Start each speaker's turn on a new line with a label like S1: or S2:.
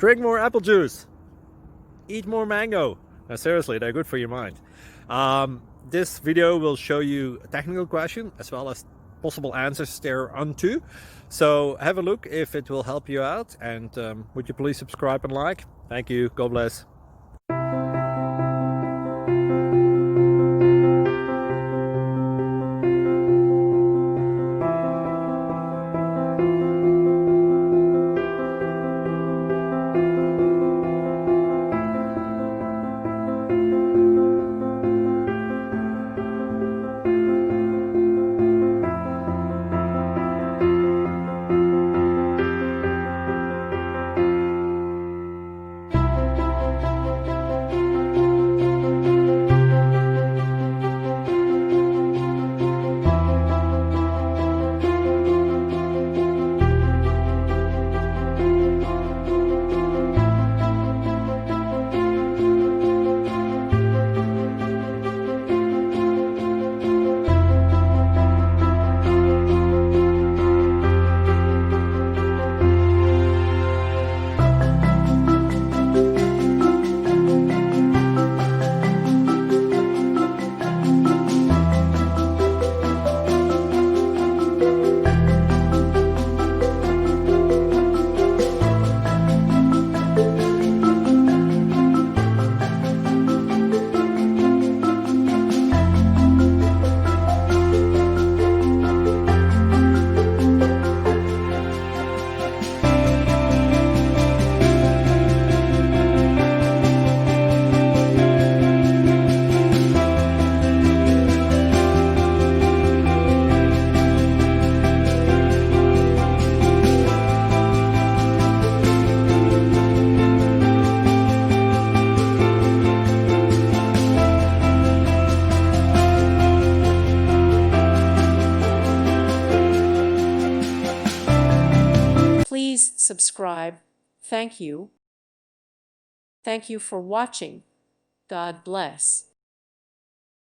S1: Drink more apple juice. Eat more mango. Now, seriously, they're good for your mind. This video will show you a technical question as well as possible answers thereunto. So have a look if it will help you out, and would you please subscribe and like? Thank you. God bless.
S2: Please subscribe. Thank you. Thank you for watching. God bless.